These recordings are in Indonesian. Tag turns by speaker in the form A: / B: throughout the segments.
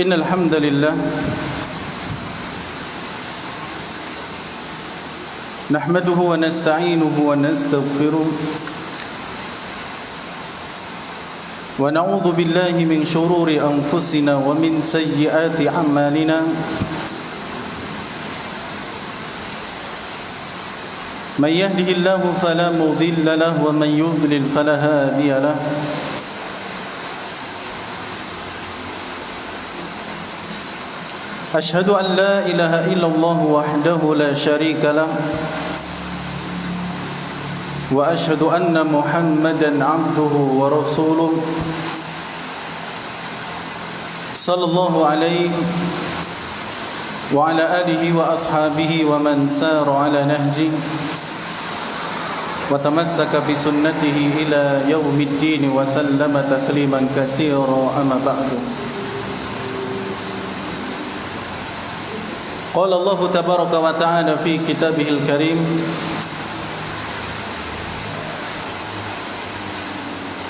A: إن الحمد لله نحمده ونستعينه ونستغفره ونعوذ بالله من شرور أنفسنا ومن سيئات أعمالنا من يهده الله فلا مضل له ومن يضلل فلا هادي له أشهد أن لا إله إلا الله وحده لا شريك له وأشهد أن محمدا عبده ورسوله صلى الله عليه وعلى آله وأصحابه ومن سار على نهجه وتمسك بسنته إلى يوم الدين وسلم تسليما كثيرا أما بعد قال الله تبارك وتعالى في كتابه الكريم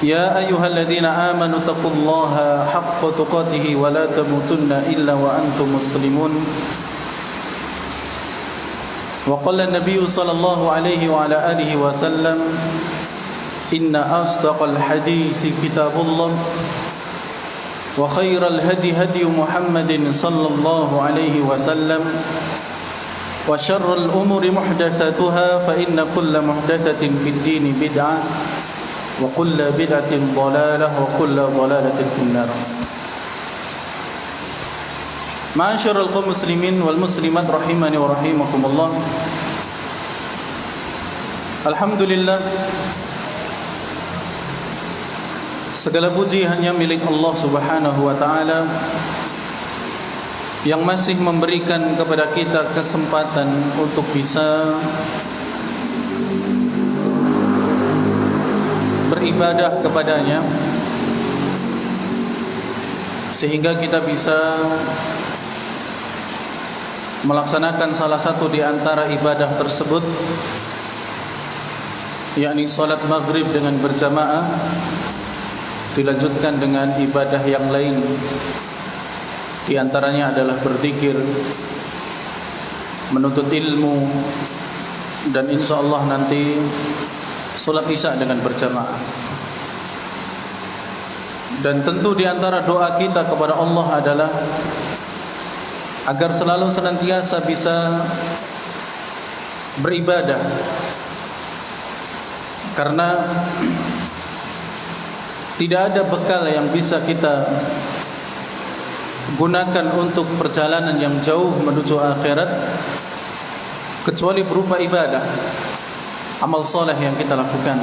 A: يا أيها الذين آمنوا اتقوا الله حق تقاته ولا تموتن إلا وأنتم مسلمون وقال النبي صلى الله عليه وعلى آله وسلم إن أصدق الحديث كتاب الله وخير الهدي هدي محمد صلى الله عليه وسلم وشر الأمور محدثاتها فإن كل محدثة في الدين بدعة وكل بدعة ضلالة وكل ضلالة في النار معاشر القوم المسلمين والمسلمات رحمني ورحمكم الله الحمد لله segala puji hanya milik Allah Subhanahu wa taala yang masih memberikan kepada kita kesempatan untuk bisa beribadah kepadanya sehingga kita bisa melaksanakan salah satu di antara ibadah tersebut, yakni salat maghrib dengan berjamaah, dilanjutkan dengan ibadah yang lain, di antaranya adalah berzikir, menuntut ilmu, dan insyaallah nanti salat isya dengan berjamaah. Dan tentu di antara doa kita kepada Allah adalah agar selalu senantiasa bisa beribadah, karena tidak ada bekal yang bisa kita gunakan untuk perjalanan yang jauh menuju akhirat kecuali berupa ibadah, amal soleh yang kita lakukan.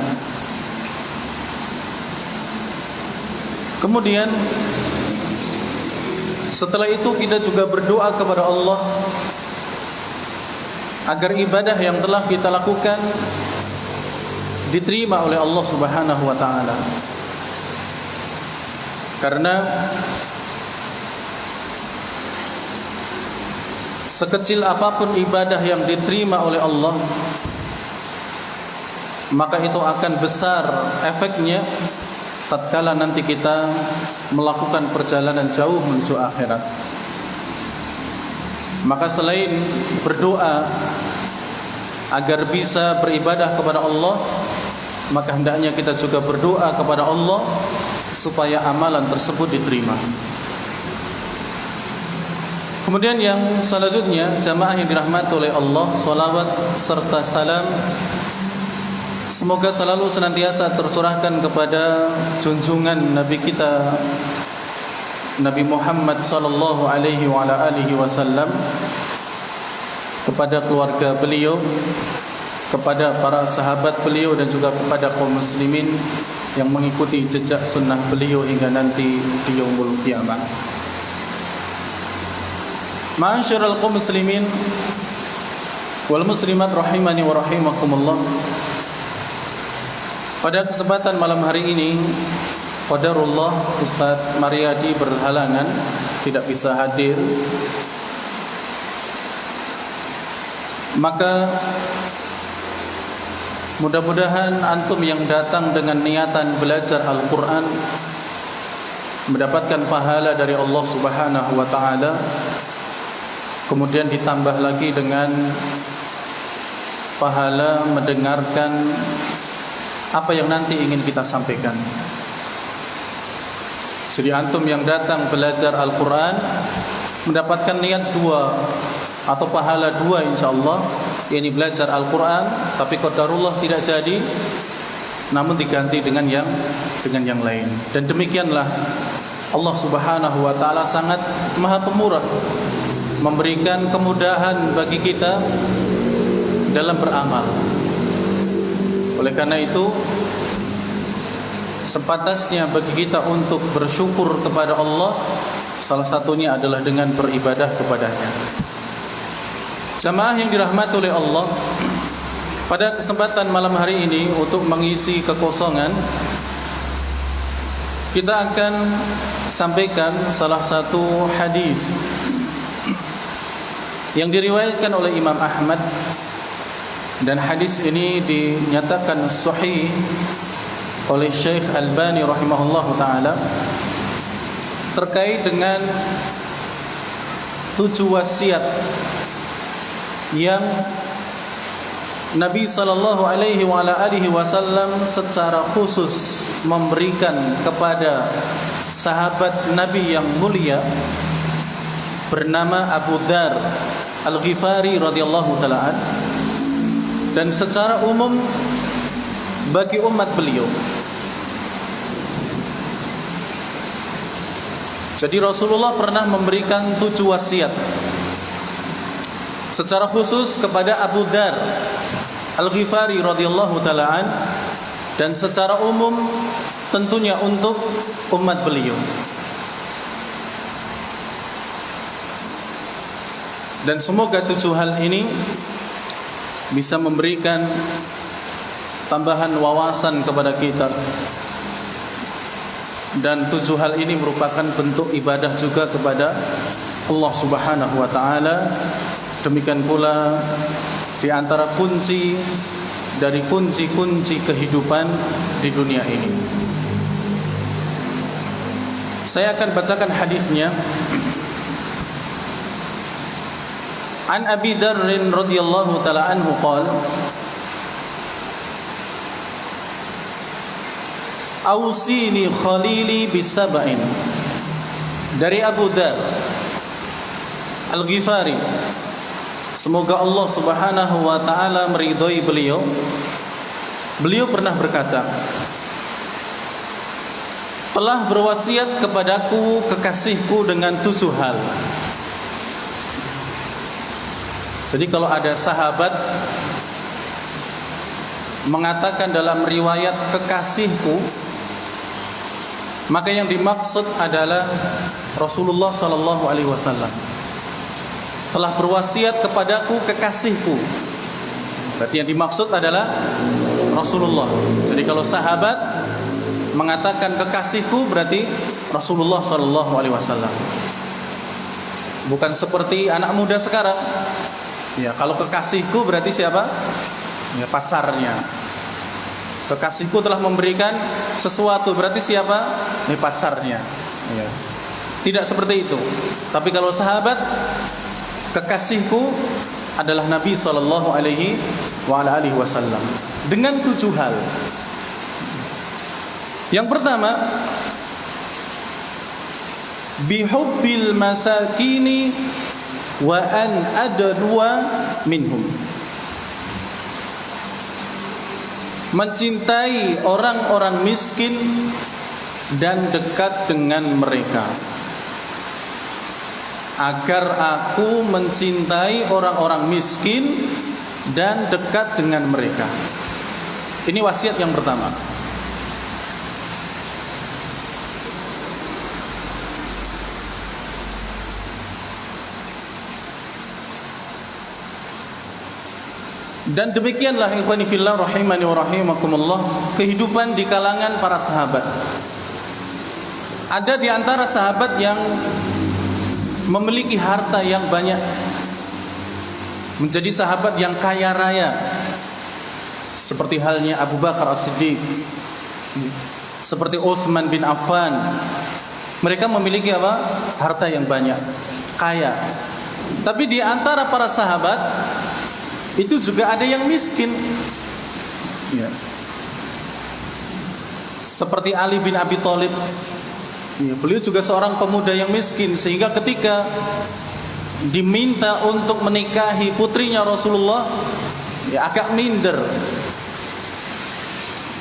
A: Kemudian setelah itu kita juga berdoa kepada Allah agar ibadah yang telah kita lakukan diterima oleh Allah Subhanahu wa taala. Karena sekecil apapun ibadah yang diterima oleh Allah, maka itu akan besar efeknya tatkala nanti kita melakukan perjalanan jauh menuju akhirat. Maka selain berdoa agar bisa beribadah kepada Allah, maka hendaknya kita juga berdoa kepada Allah supaya amalan tersebut diterima. Kemudian yang selanjutnya, jamaah yang dirahmati oleh Allah, salawat serta salam semoga selalu senantiasa tercurahkan kepada junjungan Nabi kita Nabi Muhammad sallallahu alaihi wa ala alihi wasallam, kepada keluarga beliau, kepada para sahabat beliau, dan juga kepada kaum muslimin yang mengikuti jejak sunnah beliau hingga nanti di yaumul qiyamah. Ma'asyiral kaum muslimin wal muslimat rahimani wa rahimakumullah. Pada kesempatan malam hari ini, qadarullah Ustaz Mariadi berhalangan, tidak bisa hadir. Maka mudah-mudahan antum yang datang dengan niatan belajar Al-Quran mendapatkan pahala dari Allah Subhanahu wa taala, kemudian ditambah lagi dengan pahala mendengarkan apa yang nanti ingin kita sampaikan. Jadi antum yang datang belajar Al-Quran mendapatkan niat dua atau pahala dua insyaallah, yakni belajar Al-Quran tapi qadarullah tidak jadi, namun diganti dengan yang lain. Dan demikianlah Allah Subhanahu wa taala sangat Maha Pemurah, memberikan kemudahan bagi kita dalam beramal. Oleh karena itu, sepantasnya bagi kita untuk bersyukur kepada Allah, salah satunya adalah dengan beribadah kepadanya. Jamaah yang dirahmati oleh Allah, pada kesempatan malam hari ini untuk mengisi kekosongan, kita akan sampaikan salah satu hadis yang diriwayatkan oleh Imam Ahmad, dan hadis ini dinyatakan sahih oleh Syekh Albani rahimahullahu taala terkait dengan 7 wasiat yang Nabi sallallahu alaihi wasallam secara khusus memberikan kepada sahabat Nabi yang mulia bernama Abu Dzar Al-Ghifari radhiyallahu taala, dan secara umum bagi umat beliau. Jadi Rasulullah pernah memberikan 7 wasiat secara khusus kepada Abu Dzar Al-Ghifari radhiyallahu taala, dan secara umum tentunya untuk umat beliau. Dan semoga 7 hal ini bisa memberikan tambahan wawasan kepada kita, dan 7 hal ini merupakan bentuk ibadah juga kepada Allah Subhanahu wa taala. Demikian pula di antara kunci dari kunci-kunci kehidupan di dunia ini. Saya akan bacakan hadisnya. An Abi Dzar radhiyallahu taala anhu qala Ausini khalili bisab'in. Dari Abu Dzar Al-Ghifari, semoga Allah Subhanahu wa taala meridhai beliau. Beliau pernah berkata, telah berwasiat kepadaku kekasihku dengan 7 hal. Jadi kalau ada sahabat mengatakan dalam riwayat kekasihku, maka yang dimaksud adalah Rasulullah sallallahu alaihi wasallam. Telah berwasiat kepadaku kekasihku, berarti yang dimaksud adalah Rasulullah. Jadi kalau sahabat mengatakan kekasihku, berarti Rasulullah sallallahu alaihi wasallam. Bukan seperti anak muda sekarang. Ya, kalau kekasihku berarti siapa? Ya, pacarnya. Kekasihku telah memberikan sesuatu, berarti siapa? Ya, pacarnya. Ya. Tidak seperti itu. Tapi kalau sahabat, kekasihku adalah Nabi sallallahu alaihi wasallam dengan 7 hal. Yang pertama, bihubbil masakini wa an adwa minhum. Mencintai orang-orang miskin dan dekat dengan mereka. Agar aku mencintai orang-orang miskin dan dekat dengan mereka. Ini wasiat yang pertama. Dan demikianlah ikhwani fillah rahimani wa rahimakumullah, kehidupan di kalangan para sahabat. Ada di antara sahabat yang memiliki harta yang banyak, menjadi sahabat yang kaya raya, seperti halnya Abu Bakar As-Siddiq, seperti Utsman bin Affan, Mereka memiliki apa? Harta yang banyak, kaya. Tapi di antara para sahabat itu juga ada yang miskin. Ya. Seperti Ali bin Abi Thalib. Ya, beliau juga seorang pemuda yang miskin, sehingga ketika diminta untuk menikahi putrinya Rasulullah, ya agak minder.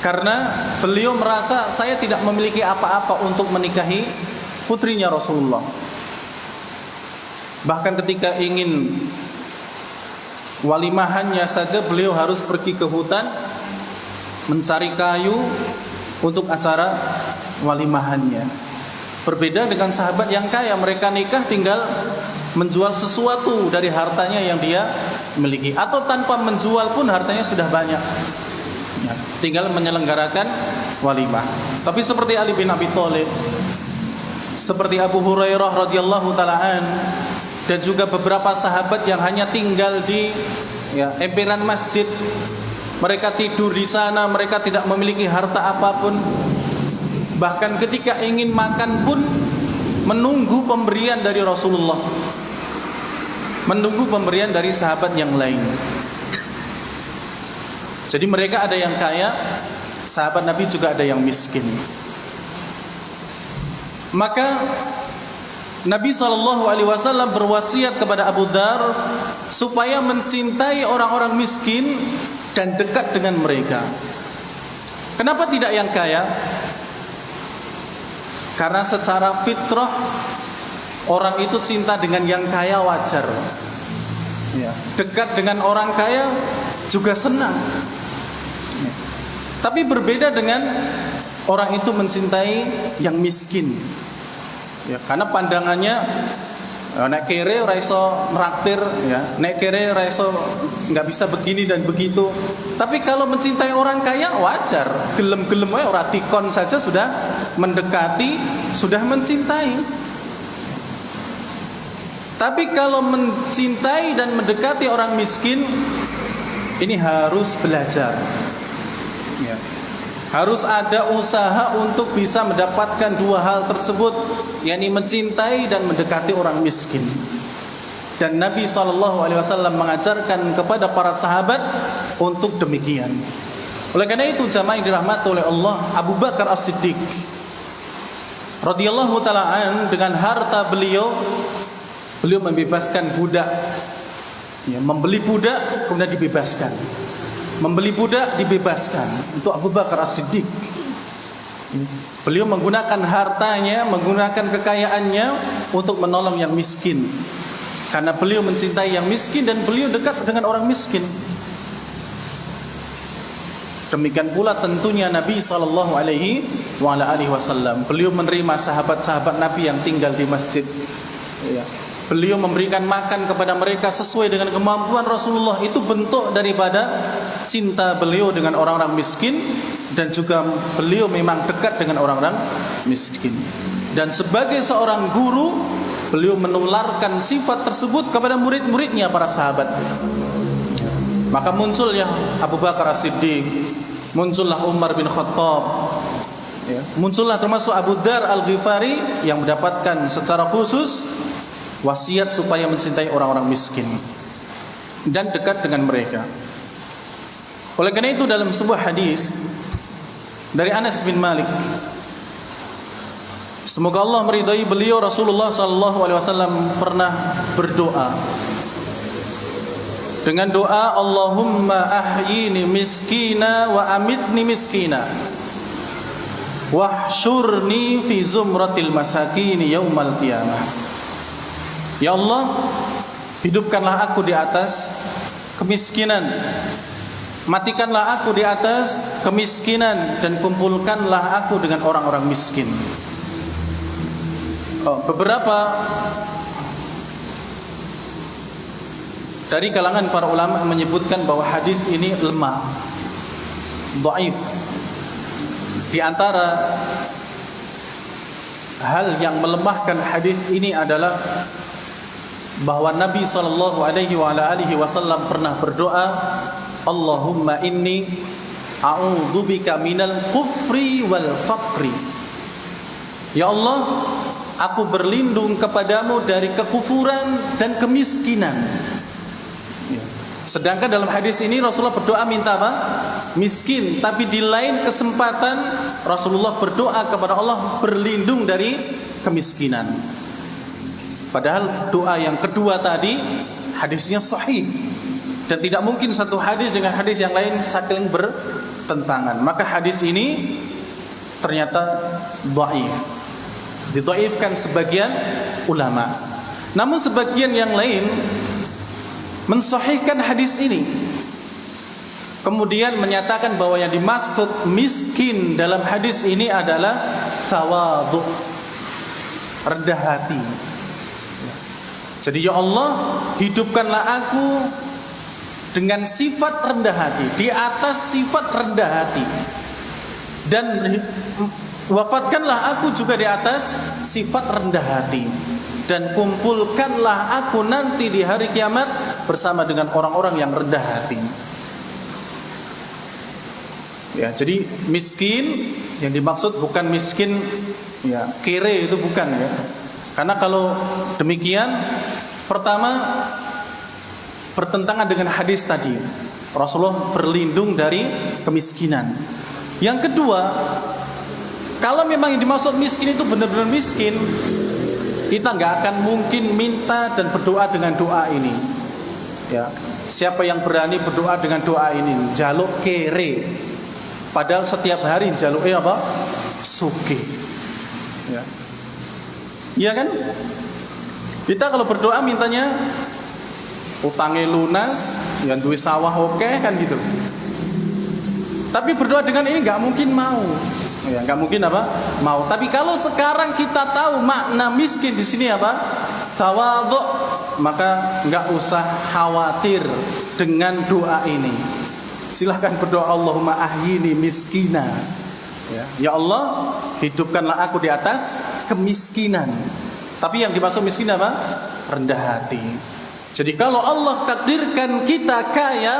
A: Karena beliau merasa saya tidak memiliki apa-apa untuk menikahi putrinya Rasulullah. Bahkan ketika ingin walimahannya saja beliau harus pergi ke hutan mencari kayu untuk acara walimahannya. Berbeda dengan sahabat yang kaya, mereka nikah tinggal menjual sesuatu dari hartanya yang dia miliki, atau tanpa menjual pun hartanya sudah banyak. Ya, tinggal menyelenggarakan walimah. Tapi seperti Ali bin Abi Thalib, seperti Abu Hurairah radhiyallahu taalaan, dan juga beberapa sahabat yang hanya tinggal di emperan masjid, mereka tidur di sana, mereka tidak memiliki harta apapun. Bahkan ketika ingin makan pun menunggu pemberian dari Rasulullah, menunggu pemberian dari sahabat yang lain. Jadi mereka ada yang kaya, sahabat Nabi juga ada yang miskin. Maka Nabi SAW berwasiat kepada Abu Dzar supaya mencintai orang-orang miskin dan dekat dengan mereka. Kenapa tidak yang kaya? Karena secara fitrah orang itu cinta dengan yang kaya wajar. Ya. Dekat dengan orang kaya juga senang. Ya. Tapi berbeda dengan orang itu mencintai yang miskin. Ya, karena pandangannya nek kere ora iso nraktir, ya. Nek kere ora iso enggak bisa begini dan begitu. Tapi kalau mencintai orang kaya wajar, gelem-gelem wae ora tikon saja sudah mendekati, sudah mencintai. Tapi kalau mencintai dan mendekati orang miskin, ini harus belajar. Ya. Harus ada usaha untuk bisa mendapatkan dua hal tersebut, yakni mencintai dan mendekati orang miskin. Dan Nabi SAW mengajarkan kepada para sahabat untuk demikian. Oleh karena itu jamaah yang dirahmati oleh Allah, Abu Bakar As-Siddiq radhiyallahu ta'ala dengan harta beliau membebaskan budak. Ya, membeli budak kemudian dibebaskan. Membeli budak dibebaskan untuk Abu Bakar As-Siddiq. Beliau menggunakan hartanya, menggunakan kekayaannya untuk menolong yang miskin. Karena beliau mencintai yang miskin dan beliau dekat dengan orang miskin. Demikian pula tentunya Nabi SAW. Beliau menerima sahabat-sahabat Nabi yang tinggal di masjid. Ya. Beliau memberikan makan kepada mereka sesuai dengan kemampuan Rasulullah. Itu bentuk daripada cinta beliau dengan orang-orang miskin, dan juga beliau memang dekat dengan orang-orang miskin. Dan sebagai seorang guru, beliau menularkan sifat tersebut kepada murid-muridnya, para sahabat. Maka munculnya Abu Bakar As-Siddiq, muncullah Umar bin Khattab, muncullah termasuk Abu Dzar Al-Ghifari yang mendapatkan secara khusus wasiat supaya mencintai orang-orang miskin dan dekat dengan mereka. Oleh karena itu dalam sebuah hadis dari Anas bin Malik, semoga Allah meridai beliau, Rasulullah SAW pernah berdoa dengan doa Allahumma ahyini miskina wa amitni miskina wahsyurni fi zumratil masakini yaumal qiyamah. Ya Allah, hidupkanlah aku di atas kemiskinan, matikanlah aku di atas kemiskinan, dan kumpulkanlah aku dengan orang-orang miskin. Beberapa dari kalangan para ulama menyebutkan bahwa hadis ini lemah, dhaif. Di antara hal yang melemahkan hadis ini adalah bahwa Nabi SAW pernah berdoa, Allahumma inni a'udzubika minal kufri wal faqri. Ya Allah, aku berlindung kepadamu dari kekufuran dan kemiskinan. Sedangkan dalam hadis ini Rasulullah berdoa minta apa? Miskin. Tapi di lain kesempatan Rasulullah berdoa kepada Allah berlindung dari kemiskinan. Padahal doa yang kedua tadi hadisnya sahih, dan tidak mungkin satu hadis dengan hadis yang lain saling bertentangan. Maka hadis ini ternyata dhaif, didhaifkan sebagian ulama. Namun sebagian yang lain mensahihkan hadis ini, kemudian menyatakan bahwa yang dimaksud miskin dalam hadis ini adalah tawadhu, rendah hati. Jadi ya Allah, hidupkanlah aku dengan sifat rendah hati, di atas sifat rendah hati, dan wafatkanlah aku juga di atas sifat rendah hati, dan kumpulkanlah aku nanti di hari kiamat bersama dengan orang-orang yang rendah hati. Ya, jadi miskin yang dimaksud bukan miskin ya kere, itu bukan ya. Karena kalau demikian, pertama bertentangan dengan hadis tadi. Rasulullah berlindung dari kemiskinan. Yang kedua, kalau memang yang dimaksud miskin itu benar-benar miskin, kita nggak akan mungkin minta dan berdoa dengan doa ini. Ya, siapa yang berani berdoa dengan doa ini? Jaluk kere. Padahal setiap hari jaluk apa? Sugih. Ya. Iya kan? Kita kalau berdoa mintanya utangnya lunas, yang duit sawah oke kan gitu. Tapi berdoa dengan ini nggak mungkin mau. Ya, nggak mungkin apa? Mau. Tapi kalau sekarang kita tahu makna miskin di sini apa? Tawadhu, maka nggak usah khawatir dengan doa ini. Silahkan berdoa, Allahumma ahyini miskina. Ya Allah, hidupkanlah aku di atas kemiskinan. Tapi yang dimaksud miskin apa? Rendah hati. Jadi kalau Allah takdirkan kita kaya,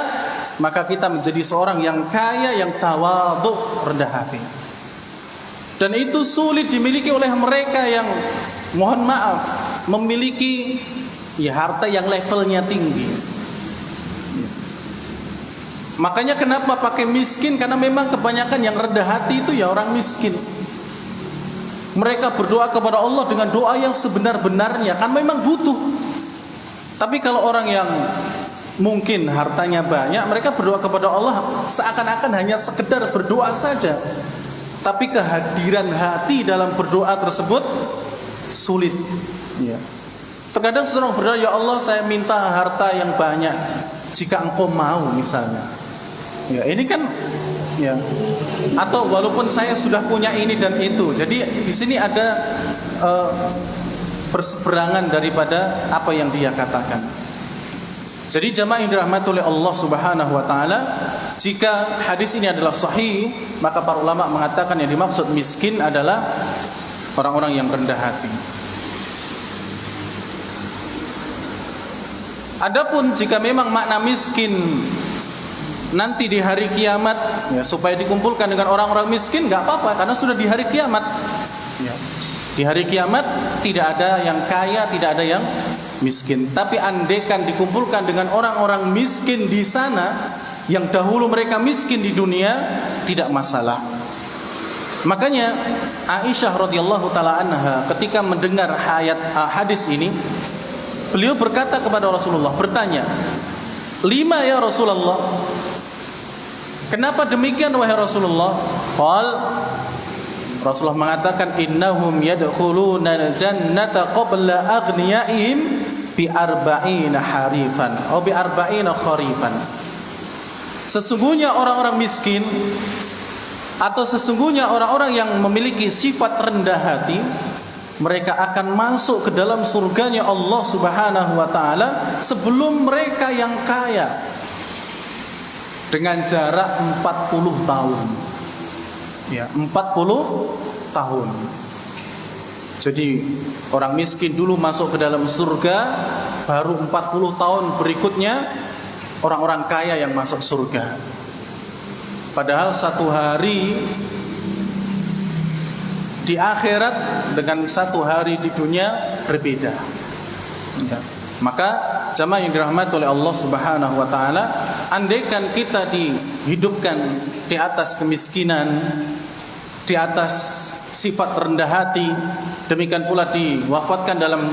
A: maka kita menjadi seorang yang kaya, yang tawadhu, rendah hati. Dan itu sulit dimiliki oleh mereka yang, mohon maaf, memiliki ya harta yang levelnya tinggi. Makanya kenapa pakai miskin? Karena memang kebanyakan yang rendah hati itu ya orang miskin. Mereka berdoa kepada Allah dengan doa yang sebenar-benarnya, kan memang butuh. Tapi kalau orang yang mungkin hartanya banyak, mereka berdoa kepada Allah seakan-akan hanya sekedar berdoa saja. Tapi kehadiran hati dalam berdoa tersebut sulit. Ya. Terkadang seorang berdoa, ya Allah saya minta harta yang banyak, jika engkau mau misalnya. Ya, ini kan ya, atau walaupun saya sudah punya ini dan itu. Jadi di sini ada perseberangan daripada apa yang dia katakan. Jadi jamaah yang dirahmati oleh Allah Subhanahu wa taala, jika hadis ini adalah sahih, maka para ulama mengatakan yang dimaksud miskin adalah orang-orang yang rendah hati. Adapun jika memang makna miskin nanti di hari kiamat, ya, supaya dikumpulkan dengan orang-orang miskin, nggak apa-apa, karena sudah di hari kiamat. Ya. Di hari kiamat tidak ada yang kaya, tidak ada yang miskin. Tapi andaikan dikumpulkan dengan orang-orang miskin di sana, yang dahulu mereka miskin di dunia, tidak masalah. Makanya Aisyah radhiyallahu taala anha ketika mendengar hadis ini, beliau berkata kepada Rasulullah, bertanya, "Lima ya Rasulullah?" Kenapa demikian wahai Rasulullah? Rasulullah mengatakan, innahum yadkhuluna al-jannata qabla aghniyaihim bi arba'ina harifan atau bi arba'ina kharifan. Sesungguhnya orang-orang miskin atau sesungguhnya orang-orang yang memiliki sifat rendah hati, mereka akan masuk ke dalam surganya Allah Subhanahu wa taala sebelum mereka yang kaya, dengan jarak 40 tahun. Ya, 40 tahun. Jadi orang miskin dulu masuk ke dalam surga, baru 40 tahun berikutnya orang-orang kaya yang masuk surga. Padahal satu hari di akhirat dengan satu hari di dunia berbeda. Ya. Maka jamaah yang dirahmati oleh Allah Subhanahu wa taala, andaikan kita dihidupkan di atas kemiskinan, di atas sifat rendah hati, demikian pula diwafatkan dalam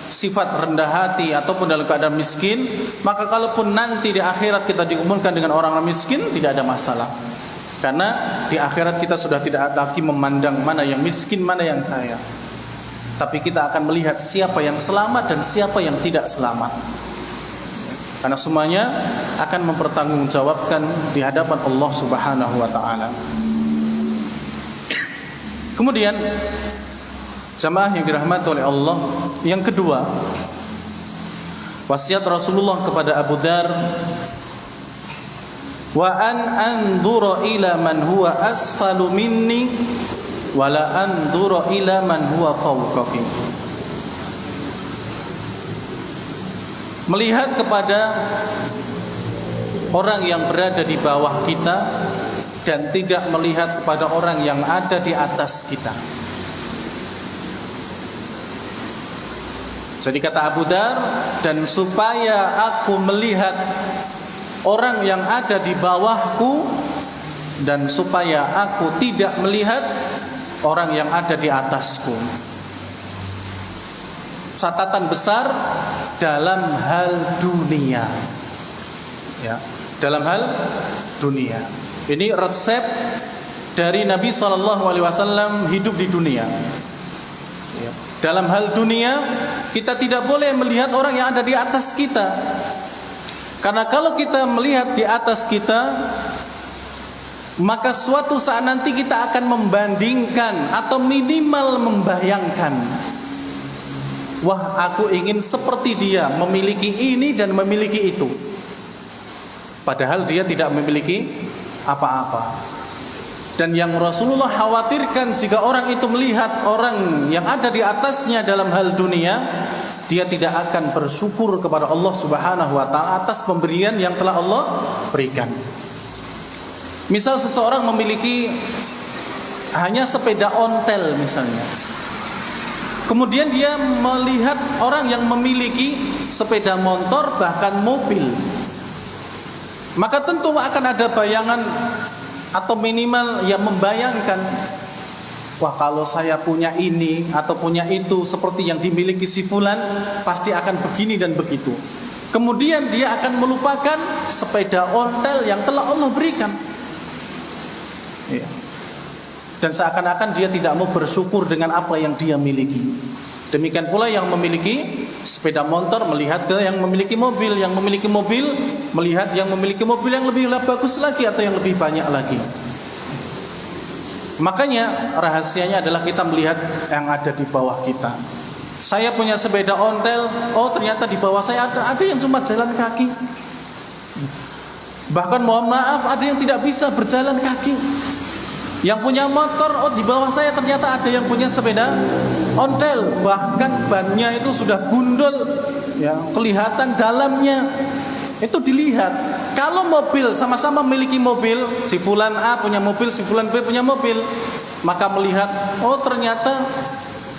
A: sifat rendah hati ataupun dalam keadaan miskin, maka kalaupun nanti di akhirat kita dikumpulkan dengan orang miskin, tidak ada masalah. Karena di akhirat kita sudah tidak lagi memandang mana yang miskin, mana yang kaya. Tapi kita akan melihat siapa yang selamat dan siapa yang tidak selamat. Karena semuanya akan mempertanggungjawabkan di hadapan Allah Subhanahu wa taala. Kemudian jamaah yang dirahmati oleh Allah, yang kedua, wasiat Rasulullah kepada Abu Dzar, wa an anzura ila man huwa asfalu minni wala anzura ila man huwa fawqaki. Melihat kepada orang yang berada di bawah kita dan tidak melihat kepada orang yang ada di atas kita. Jadi kata Abu Dzar, dan supaya aku melihat orang yang ada di bawahku dan supaya aku tidak melihat orang yang ada di atasku. Catatan besar dalam hal dunia. Ya, dalam hal dunia. Ini resep dari Nabi SAW hidup di dunia. Ya. Dalam hal dunia, kita tidak boleh melihat orang yang ada di atas kita. Karena kalau kita melihat di atas kita, maka suatu saat nanti kita akan membandingkan atau minimal membayangkan, wah, aku ingin seperti dia, memiliki ini dan memiliki itu. Padahal dia tidak memiliki apa-apa. Dan yang Rasulullah khawatirkan, jika orang itu melihat orang yang ada di atasnya dalam hal dunia, dia tidak akan bersyukur kepada Allah Subhanahu wa taala atas pemberian yang telah Allah berikan. Misal seseorang memiliki hanya sepeda ontel misalnya. Kemudian dia melihat orang yang memiliki sepeda motor bahkan mobil. Maka tentu akan ada bayangan atau minimal yang membayangkan, wah, kalau saya punya ini atau punya itu seperti yang dimiliki si fulan, pasti akan begini dan begitu. Kemudian dia akan melupakan sepeda ontel yang telah Allah berikan. Ya. Dan seakan-akan dia tidak mau bersyukur dengan apa yang dia miliki. Demikian pula yang memiliki sepeda motor melihat ke yang memiliki mobil, yang memiliki mobil melihat yang memiliki mobil yang lebih bagus lagi atau yang lebih banyak lagi. Makanya rahasianya adalah kita melihat yang ada di bawah kita. Saya punya sepeda ontel, oh ternyata di bawah saya ada yang cuma jalan kaki. Bahkan mohon maaf, ada yang tidak bisa berjalan kaki. Yang punya motor, oh di bawah saya ternyata ada yang punya sepeda ontel, bahkan bannya itu sudah gundul, ya, kelihatan dalamnya. Itu dilihat. Kalau mobil sama-sama memiliki mobil, si fulan A punya mobil, si fulan B punya mobil, maka melihat, oh ternyata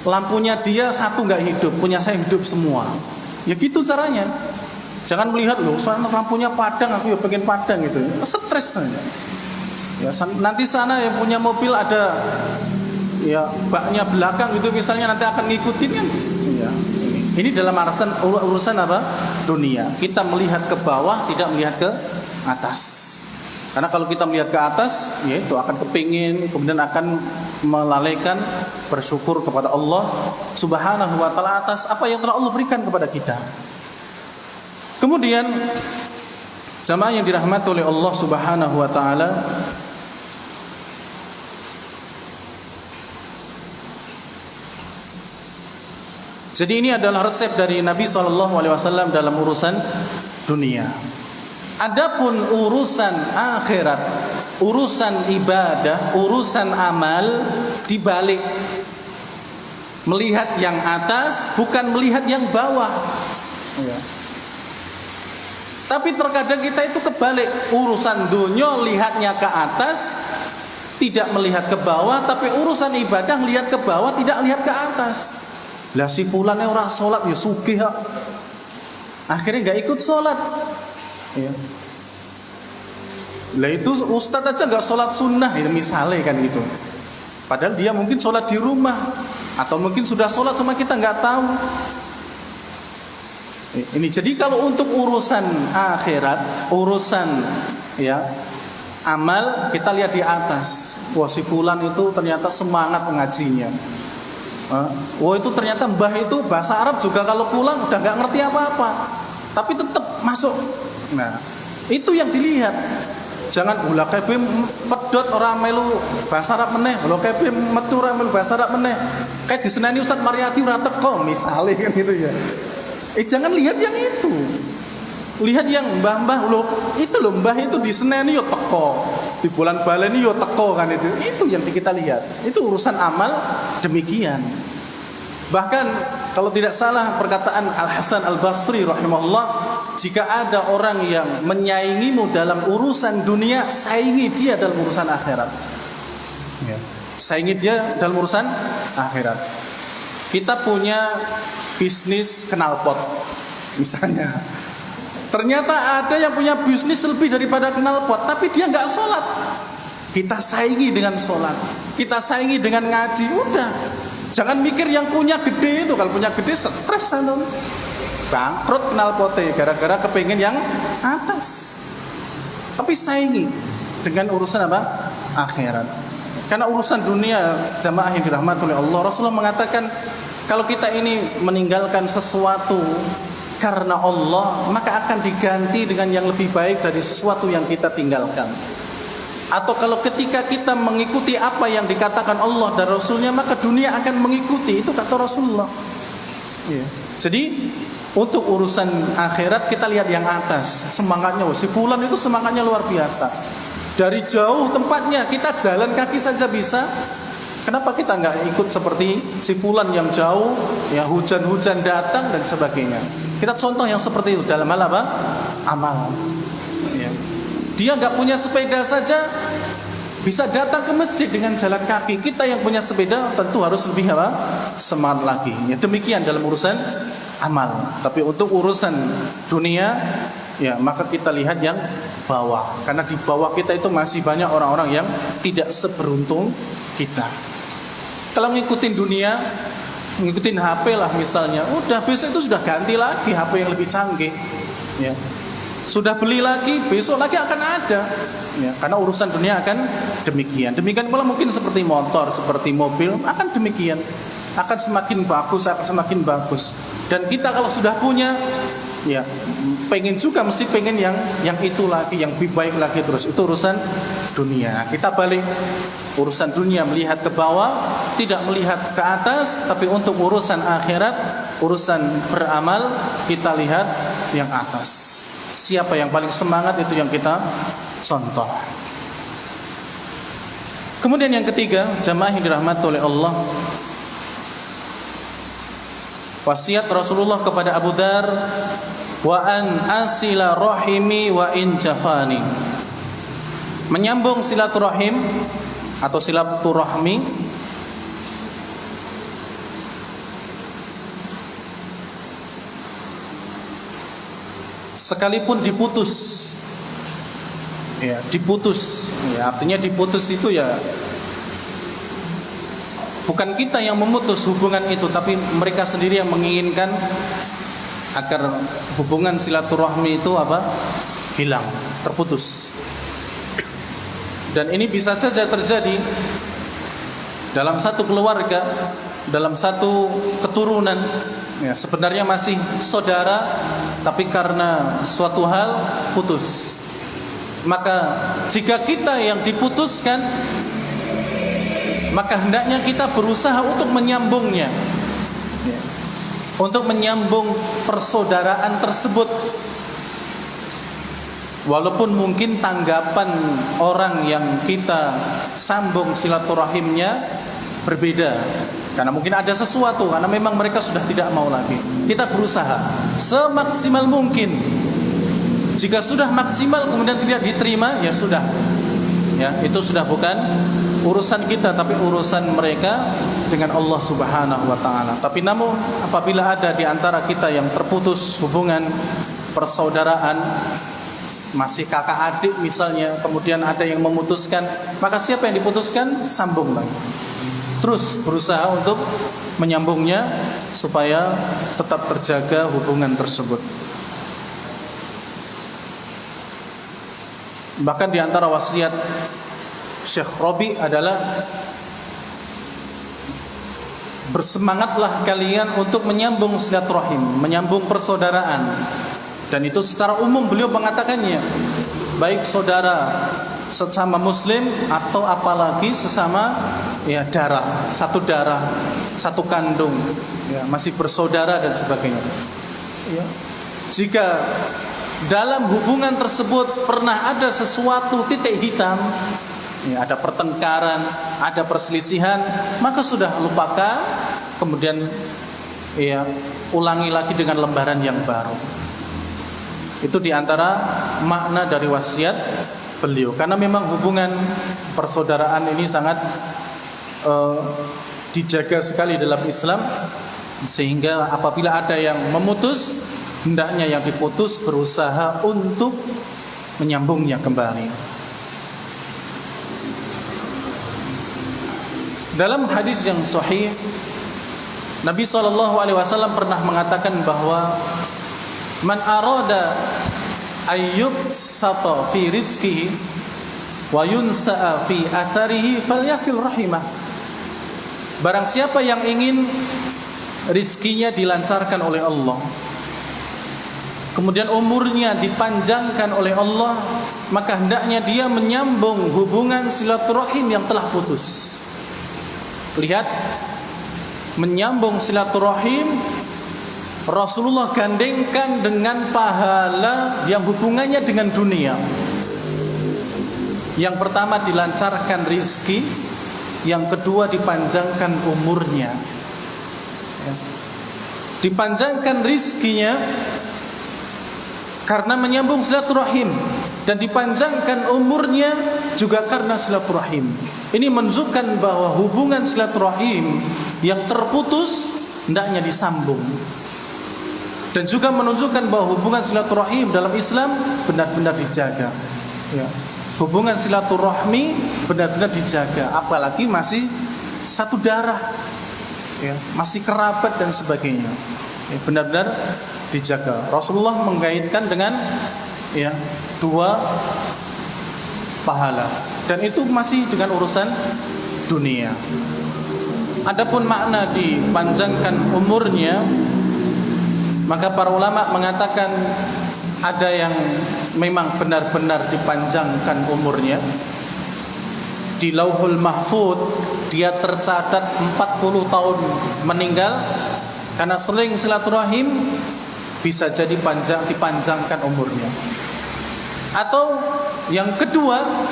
A: lampunya dia satu nggak hidup, punya saya hidup semua. Ya gitu caranya. Jangan melihat, loh lampunya padang, aku ya pengen padang gitu. Stres saja. Ya, nanti sana yang punya mobil ada ya baknya belakang gitu misalnya, nanti akan ngikutin kan. Ya, ini dalam urusan apa? Dunia. Kita melihat ke bawah, tidak melihat ke atas. Karena kalau kita melihat ke atas, ya itu akan kepingin, kemudian akan melalaikan bersyukur kepada Allah Subhanahu wa taala atas apa yang telah Allah berikan kepada kita. Kemudian jamaah yang dirahmati oleh Allah Subhanahu wa taala, jadi ini adalah resep dari Nabi SAW dalam urusan dunia. Adapun urusan akhirat, urusan ibadah, urusan amal, dibalik. Melihat yang atas bukan melihat yang bawah. Ya. Tapi terkadang kita itu kebalik. Urusan dunia lihatnya ke atas, tidak melihat ke bawah, tapi urusan ibadah lihat ke bawah, tidak lihat ke atas. Lah si fulannya orang sholat ya sugih, akhirnya nggak ikut sholat. Ya. Lah itu ustadz aja nggak sholat sunnah, itu misalnya kan gitu. Padahal dia mungkin sholat di rumah, atau mungkin sudah sholat sama kita nggak tahu. Ini jadi kalau untuk urusan akhirat, urusan ya amal, kita lihat di atas. Wah si fulan itu ternyata semangat mengajinya. Wah itu ternyata mbah itu bahasa Arab juga kalau pulang udah nggak ngerti apa-apa, tapi tetap masuk. Nah itu yang dilihat. Jangan ulah kabeh pedot ora melu bahasa Arab meneh, lho kabeh metu ora melu bahasa Arab meneh. Kayak diseneni Ustaz Maryati ora teko misale kan gitu ya. Jangan lihat yang itu. Lihat yang mbah-mbah lho, itu lho mbah itu diseneni yo teko. Di bulan baleni yo teko kan itu. Itu yang kita lihat. Itu urusan amal demikian. Bahkan kalau tidak salah perkataan Al-Hasan Al-Basri rahimahullah, jika ada orang yang menyaingimu dalam urusan dunia, saingi dia dalam urusan akhirat. Ya. Saingi dia dalam urusan akhirat. Kita punya bisnis knalpot misalnya. Ternyata ada yang punya bisnis lebih daripada knalpot, tapi dia nggak sholat. Kita saingi dengan sholat. Kita saingi dengan ngaji. Udah. Jangan mikir yang punya gede itu, kalau punya gede stres antum. Bangkrut knalpote gara-gara kepengen yang atas. Tapi saingi dengan urusan apa? Akhirat. Karena urusan dunia jamaah yang dirahmati oleh Allah, Rasulullah mengatakan kalau kita ini meninggalkan sesuatu karena Allah, maka akan diganti dengan yang lebih baik dari sesuatu yang kita tinggalkan. Atau kalau ketika kita mengikuti apa yang dikatakan Allah dan Rasulnya, maka dunia akan mengikuti. Itu kata Rasulullah. Ya. Jadi untuk urusan akhirat kita lihat yang atas. Semangatnya, si fulan itu semangatnya luar biasa. Dari jauh tempatnya, kita jalan kaki saja bisa. Kenapa kita nggak ikut seperti si fulan yang jauh, ya hujan-hujan datang dan sebagainya. Kita contoh yang seperti itu dalam hal apa? Amal. Ya. Dia nggak punya sepeda saja bisa datang ke masjid dengan jalan kaki. Kita yang punya sepeda tentu harus lebih apa? Semangat lagi. Ya, demikian dalam urusan amal. Tapi untuk urusan dunia, ya maka kita lihat yang bawah. Karena di bawah kita itu masih banyak orang-orang yang tidak seberuntung kita. Kalau ngikutin dunia, ngikutin HP lah misalnya, udah besok itu sudah ganti lagi HP yang lebih canggih. Ya. Sudah beli lagi, besok lagi akan ada. Ya, karena urusan dunia akan demikian. Demikian pula mungkin seperti motor, seperti mobil, akan demikian. Akan semakin bagus, akan semakin bagus. Dan kita kalau sudah punya, ya pengen juga mesti pengen yang itu lagi, yang lebih baik lagi terus. Itu urusan dunia. Kita balik urusan dunia melihat ke bawah, tidak melihat ke atas, tapi untuk urusan akhirat, urusan beramal kita lihat yang atas. Siapa yang paling semangat itu yang kita contoh. Kemudian yang ketiga, jamaah yang dirahmati oleh Allah, wasiat Rasulullah kepada Abu Dzar, wa an asila rahimi wa in jafani. Menyambung silaturahim atau silaturahmi sekalipun diputus. Ya, diputus. Ya, artinya diputus itu ya bukan kita yang memutus hubungan itu, tapi mereka sendiri yang menginginkan agar hubungan silaturahmi itu apa? Hilang, terputus. Dan ini bisa saja terjadi dalam satu keluarga, dalam satu keturunan. Ya, sebenarnya masih saudara, tapi karena suatu hal putus. Maka jika kita yang diputuskan, maka hendaknya kita berusaha untuk menyambungnya, ya, untuk menyambung persaudaraan tersebut. Walaupun mungkin tanggapan orang yang kita sambung silaturahimnya berbeda, karena mungkin ada sesuatu, karena memang mereka sudah tidak mau lagi. Kita berusaha semaksimal mungkin. Jika sudah maksimal kemudian tidak diterima, ya sudah. Ya, itu sudah bukan urusan kita, tapi urusan mereka dengan Allah Subhanahu wa taala. Tapi namun apabila ada di antara kita yang terputus hubungan persaudaraan, masih kakak adik misalnya, kemudian ada yang memutuskan, maka siapa yang diputuskan? Sambung lagi. Terus berusaha untuk menyambungnya supaya tetap terjaga hubungan tersebut. Bahkan di antara wasiat Syekh Rabi adalah bersemangatlah kalian untuk menyambung silaturahim, menyambung persaudaraan. Dan itu secara umum beliau mengatakannya, baik saudara sesama muslim atau apalagi sesama darah, satu kandung, masih bersaudara dan sebagainya. Jika dalam hubungan tersebut pernah ada sesuatu titik hitam, ada pertengkaran, ada perselisihan, maka sudah lupakan, kemudian ulangi lagi dengan lembaran yang baru. Itu diantara makna dari wasiat beliau. Karena memang hubungan persaudaraan ini sangat dijaga sekali dalam Islam, sehingga apabila ada yang memutus, hendaknya yang diputus berusaha untuk menyambungnya kembali. Dalam hadis yang sahih, Nabi SAW pernah mengatakan bahwa man arada ayyubsata fi rizqihi wa yunsa'a fi asarihi falyasil rahimah. Barang siapa yang ingin rizkinya dilancarkan oleh Allah, kemudian umurnya dipanjangkan oleh Allah, maka hendaknya dia menyambung hubungan silaturahim yang telah putus. Lihat, menyambung silaturahim Rasulullah gandengkan dengan pahala yang hubungannya dengan dunia. Yang pertama dilancarkan rizki, yang kedua dipanjangkan umurnya. Dipanjangkan rizkinya karena menyambung silaturahim, dan dipanjangkan umurnya juga karena silaturahim. Ini menunjukkan bahwa hubungan silaturahim yang terputus hendaknya disambung. Dan juga menunjukkan bahwa hubungan silaturahim dalam Islam benar-benar dijaga. Hubungan silaturahmi benar-benar dijaga, apalagi masih satu darah, masih kerabat dan sebagainya. Benar-benar dijaga. Rasulullah mengaitkan dengan dua pahala, dan itu masih dengan urusan dunia. Adapun makna dipanjangkan umurnya, maka para ulama mengatakan ada yang memang benar-benar dipanjangkan umurnya. Di Lauhul Mahfud dia tercatat 40 tahun meninggal karena sering silaturahim, bisa jadi dipanjangkan umurnya. Atau yang kedua,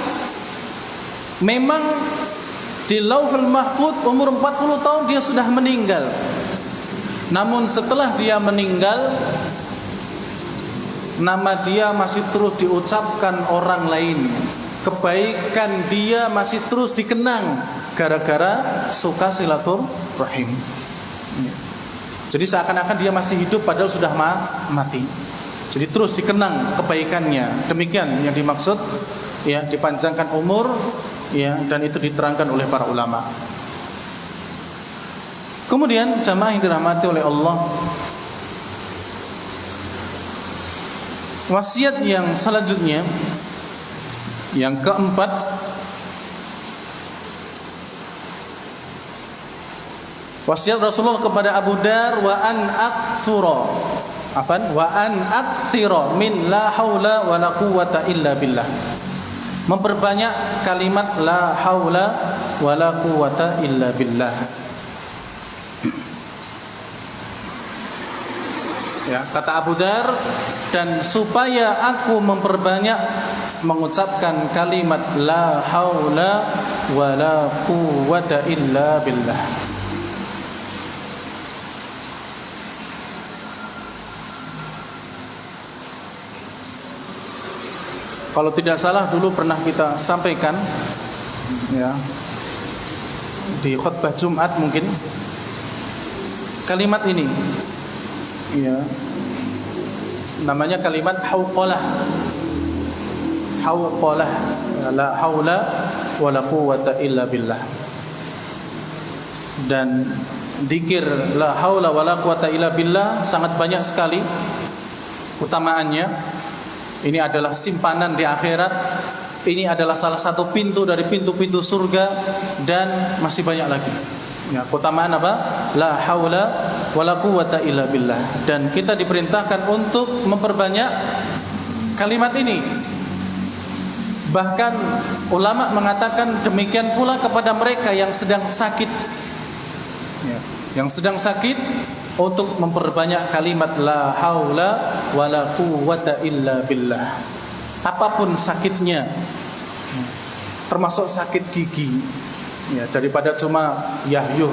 A: memang di Lauhul Mahfud umur 40 tahun dia sudah meninggal. Namun setelah dia meninggal, nama dia masih terus diucapkan orang lain. Kebaikan dia masih terus dikenang gara-gara suka silaturahim. Jadi seakan-akan dia masih hidup padahal sudah mati. Jadi terus dikenang kebaikannya. Demikian yang dimaksud dipanjangkan umur, dan itu diterangkan oleh para ulama. Kemudian jamaah yang dirahmati oleh Allah, wasiat yang selanjutnya, yang keempat, wasiat Rasulullah kepada Abu Dar, wa an aktsira min la haula wa la quwwata illa billah. Memperbanyak kalimat la haula wa la quwwata illa billah. Kata Abu Dar, dan supaya aku memperbanyak mengucapkan kalimat la haula wa la quwwata illa billah. Kalau tidak salah dulu pernah kita sampaikan, di khutbah Jumat mungkin kalimat ini, ya, namanya kalimat hauqalah. Hauqalah, la haula wala quwwata illa billah. Dan zikir la haula wala quwwata illa billah sangat banyak sekali utamaannya. Ini adalah simpanan di akhirat. Ini adalah salah satu pintu dari pintu-pintu surga, dan masih banyak lagi. Ya, keutamaan apa? La haula wala quwwata illa billah. Dan kita diperintahkan untuk memperbanyak kalimat ini. Bahkan ulama mengatakan demikian pula kepada mereka yang sedang sakit. Ya, yang sedang sakit, untuk memperbanyak kalimat la haula wala quwwata illa billah. Apapun sakitnya, termasuk sakit gigi, ya, daripada cuma yahyuh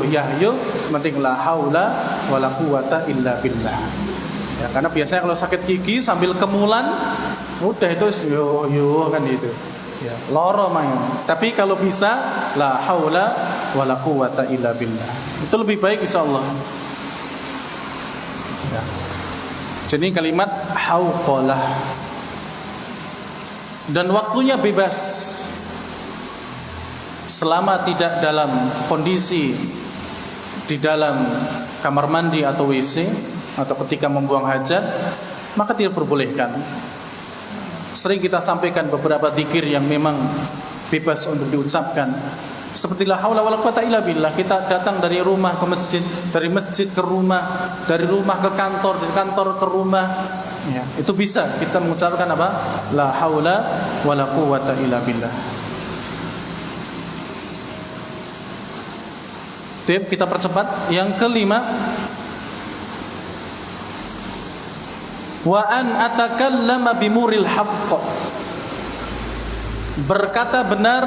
A: penting la haula wala quwwata illa billah. Ya, karena biasanya kalau sakit gigi sambil kemulan, udah itu yo kan itu. Ya, loro main. Tapi kalau bisa la haula wala quwwata illa billah. Itu lebih baik insyaallah. Ya. Jadi kalimat hauqalah. Dan waktunya bebas, selama tidak dalam kondisi di dalam kamar mandi atau WC atau ketika membuang hajat, maka tidak diperbolehkan. Sering kita sampaikan beberapa zikir yang memang bebas untuk diucapkan, seperti la haula wala quwwata illa billah. Kita datang dari rumah ke masjid, dari masjid ke rumah, dari rumah ke kantor, dari kantor ke rumah, ya, itu bisa kita mengucapkan apa? La haula wala quwwata illa billah. Tip, kita percepat. Yang kelima, wa an atakallama bimuril haqq. Berkata benar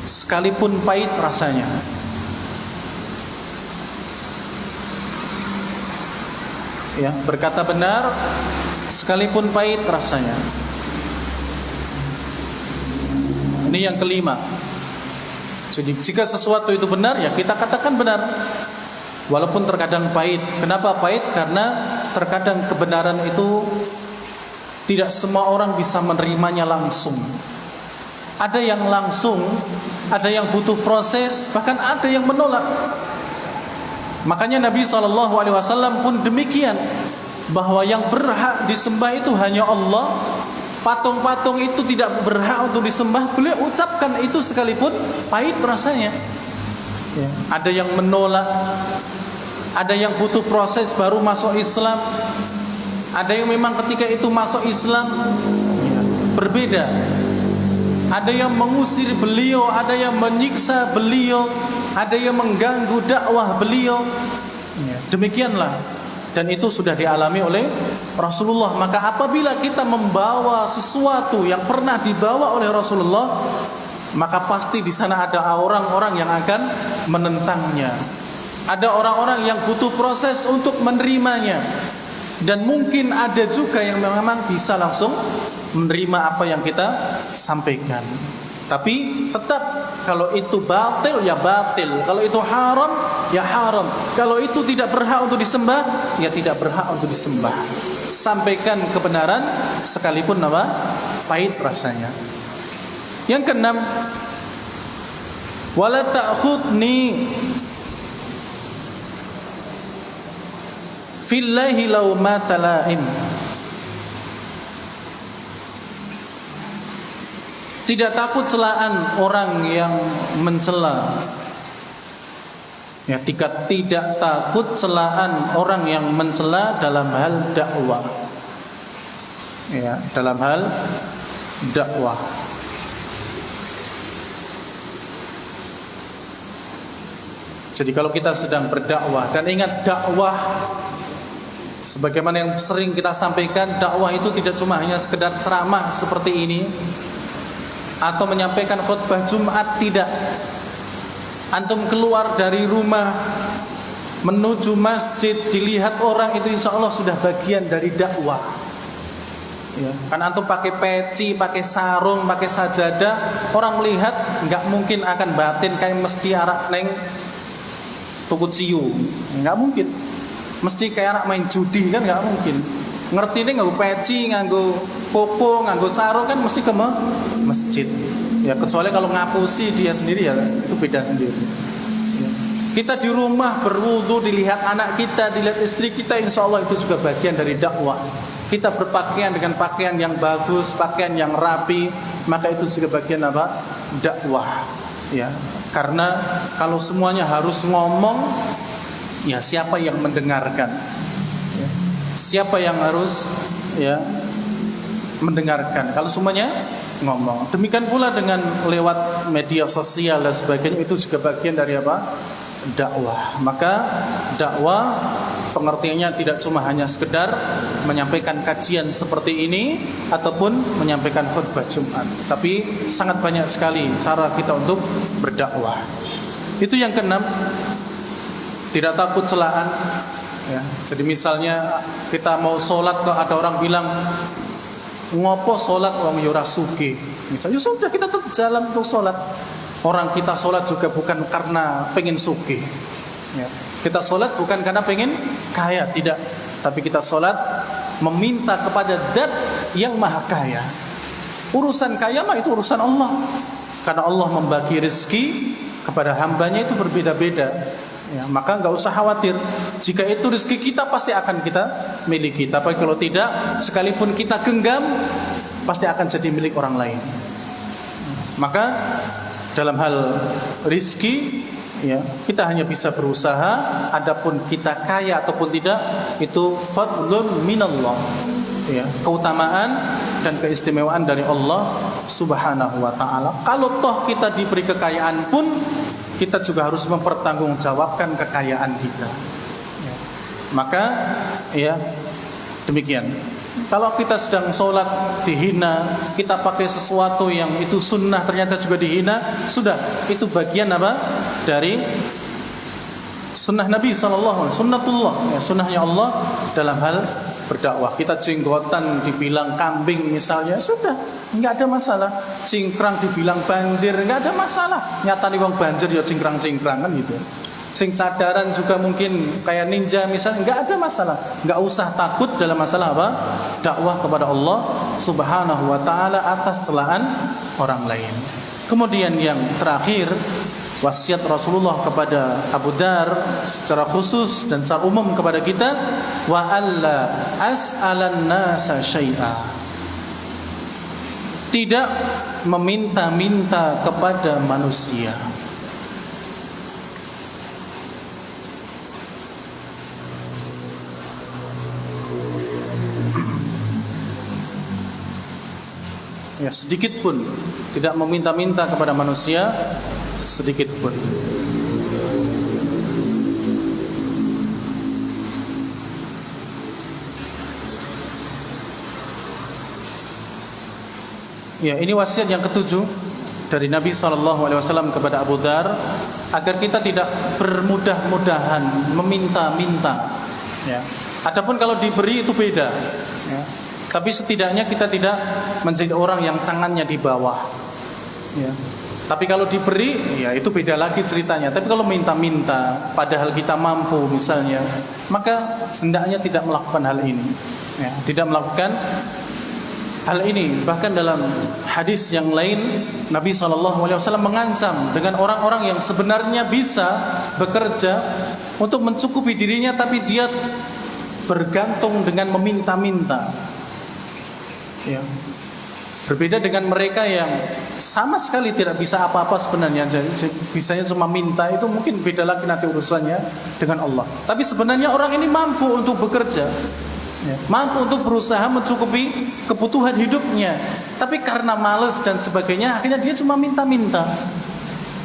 A: sekalipun pahit rasanya. Ya, berkata benar sekalipun pahit rasanya. Ini yang kelima. Jadi jika sesuatu itu benar, ya kita katakan benar, walaupun terkadang pahit. Kenapa pahit? Karena terkadang kebenaran itu tidak semua orang bisa menerimanya langsung. Ada yang langsung, ada yang butuh proses, bahkan ada yang menolak. Makanya Nabi SAW pun demikian, bahwa yang berhak disembah itu hanya Allah. Patung-patung itu tidak berhak untuk disembah. Beliau ucapkan itu sekalipun pahit rasanya. Ya. Ada yang menolak, ada yang butuh proses baru masuk Islam, ada yang memang ketika itu masuk Islam, ya, berbeda. Ada yang mengusir beliau, ada yang menyiksa beliau, ada yang mengganggu dakwah beliau. Ya, demikianlah. Dan itu sudah dialami oleh Rasulullah. Maka apabila kita membawa sesuatu yang pernah dibawa oleh Rasulullah, maka pasti di sana ada orang-orang yang akan menentangnya. Ada orang-orang yang butuh proses untuk menerimanya. Dan mungkin ada juga yang memang bisa langsung menerima apa yang kita sampaikan. Tapi tetap, kalau itu batil ya batil, kalau itu haram ya haram, kalau itu tidak berhak untuk disembah ya tidak berhak untuk disembah. Sampaikan kebenaran sekalipun apa? Pahit rasanya. Yang keenam, wala ta'khudni fillahi lawmata la'im. Tidak takut celaan orang yang mencela. Ya, tidak takut celaan orang yang mencela dalam hal dakwah. Ya, dalam hal dakwah. Jadi kalau kita sedang berdakwah, dan ingat dakwah, sebagaimana yang sering kita sampaikan, dakwah itu tidak cuma hanya sekedar ceramah seperti ini, atau menyampaikan khutbah Jumat, tidak. Antum keluar dari rumah menuju masjid, dilihat orang, itu insya Allah sudah bagian dari dakwah. Ya, kan antum pakai peci, pakai sarung, pakai sajadah, orang lihat nggak mungkin akan batin kayak mesti arak neng tuku ciu, nggak mungkin. Mesti kayak anak main judi kan nggak mungkin. Ngerti nih nganggo peci, nganggo popo, nganggo sarung kan mesti ke masjid. Ya kecuali kalau ngapusi dia sendiri ya itu beda sendiri. Ya. Kita di rumah berwudu, dilihat anak kita, dilihat istri kita, insya Allah itu juga bagian dari dakwah. Kita berpakaian dengan pakaian yang bagus, pakaian yang rapi, maka itu juga bagian apa? Dakwah. Ya, karena kalau semuanya harus ngomong, ya siapa yang mendengarkan? Ya. Siapa yang harus ya mendengarkan? Kalau semuanya ngomong. Demikian pula dengan lewat media sosial dan sebagainya, itu juga bagian dari apa? Dakwah. Maka dakwah pengertiannya tidak cuma hanya sekedar menyampaikan kajian seperti ini ataupun menyampaikan khutbah Jumat, tapi sangat banyak sekali cara kita untuk berdakwah. Itu yang keenam, tidak takut celaan. Ya, jadi misalnya kita mau sholat kok ada orang bilang ngopo sholat wong yo ora sugih. Misalnya sudah kita tetap jalan untuk sholat. Orang kita sholat juga bukan karena pengen sugih. Ya. Kita sholat bukan karena pengen kaya, tidak. Tapi kita sholat meminta kepada Zat yang maha kaya. Urusan kaya mah itu urusan Allah. Karena Allah membagi rezeki kepada hambanya itu berbeda-beda. Ya, maka nggak usah khawatir. Jika itu rezeki kita pasti akan kita miliki. Tapi kalau tidak, sekalipun kita genggam, pasti akan jadi milik orang lain. Maka dalam hal rezeki, ya, kita hanya bisa berusaha. Adapun kita kaya ataupun tidak, itu fadlun minallah, ya, keutamaan dan keistimewaan dari Allah Subhanahu wa taala. Kalau toh kita diberi kekayaan pun, kita juga harus mempertanggungjawabkan kekayaan kita. Ya. Maka ya demikian. Kalau kita sedang sholat dihina, kita pakai sesuatu yang itu sunnah ternyata juga dihina, sudah itu bagian apa? Dari sunnah Nabi SAW, sunnatullah, ya, sunnahnya Allah dalam hal berdakwah. Kita jenggotan dibilang kambing misalnya, sudah nggak ada masalah. Cingkrang dibilang banjir, nggak ada masalah. Nyata nih wong banjir ya cingkrang-cingkrang kan gitu. Sing cadaran juga mungkin kayak ninja misalnya, nggak ada masalah. Nggak usah takut dalam masalah apa? Dakwah kepada Allah Subhanahu wa taala atas celaan orang lain. Kemudian yang terakhir, wasiat Rasulullah kepada Abu Dzar secara khusus dan secara umum kepada kita, wa alla as'alan nasa syai'a. Tidak meminta-minta kepada manusia. Ya, sedikit pun tidak meminta-minta kepada manusia, sedikit pun. Ya, ini wasiat yang ketujuh dari Nabi SAW kepada Abu Dzar, agar kita tidak bermudah-mudahan meminta-minta. Ya. Adapun kalau diberi itu beda. Ya. Tapi setidaknya kita tidak menjadi orang yang tangannya di bawah. Ya. Tapi kalau diberi, ya itu beda lagi ceritanya. Tapi kalau minta-minta, padahal kita mampu misalnya, maka hendaknya tidak melakukan hal ini. Ya, tidak melakukan hal ini. Bahkan dalam hadis yang lain, Nabi SAW mengancam dengan orang-orang yang sebenarnya bisa bekerja untuk mencukupi dirinya, tapi dia bergantung dengan meminta-minta. Ya. Berbeda dengan mereka yang sama sekali tidak bisa apa-apa sebenarnya, bisanya cuma minta, itu mungkin beda lagi nanti urusannya dengan Allah. Tapi sebenarnya orang ini mampu untuk bekerja, ya, mampu untuk berusaha mencukupi kebutuhan hidupnya, tapi karena malas dan sebagainya, akhirnya dia cuma minta-minta.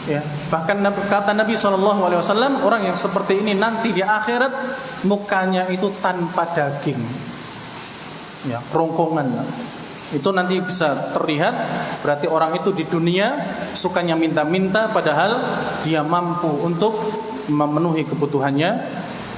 A: Ya. Bahkan kata Nabi SAW, orang yang seperti ini nanti di akhirat mukanya itu tanpa daging, ya, kerongkongan. Itu nanti bisa terlihat. Berarti orang itu di dunia sukanya minta-minta, padahal dia mampu untuk memenuhi kebutuhannya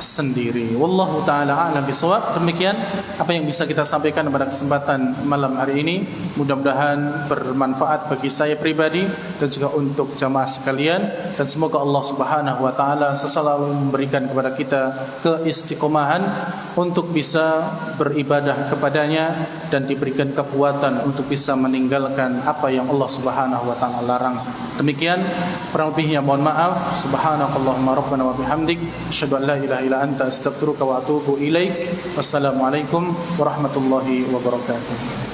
A: sendiri. Wallahu taala a'lam bishawab. Demikian apa yang bisa kita sampaikan pada kesempatan malam hari ini. Mudah-mudahan bermanfaat bagi saya pribadi dan juga untuk jamaah sekalian, dan semoga Allah Subhanahu wa taala selalu memberikan kepada kita keistiqomahan untuk bisa beribadah kepadanya dan diberikan kekuatan untuk bisa meninggalkan apa yang Allah Subhanahu wa taala larang. Demikian, kurang lebihnya mohon maaf. Subhanakallahumma rabbana wa bihamdik asyhadu an la ilaha illa anta astaghfiruka wa atubu ilaik. Wassalamualaikum warahmatullahi wabarakatuh.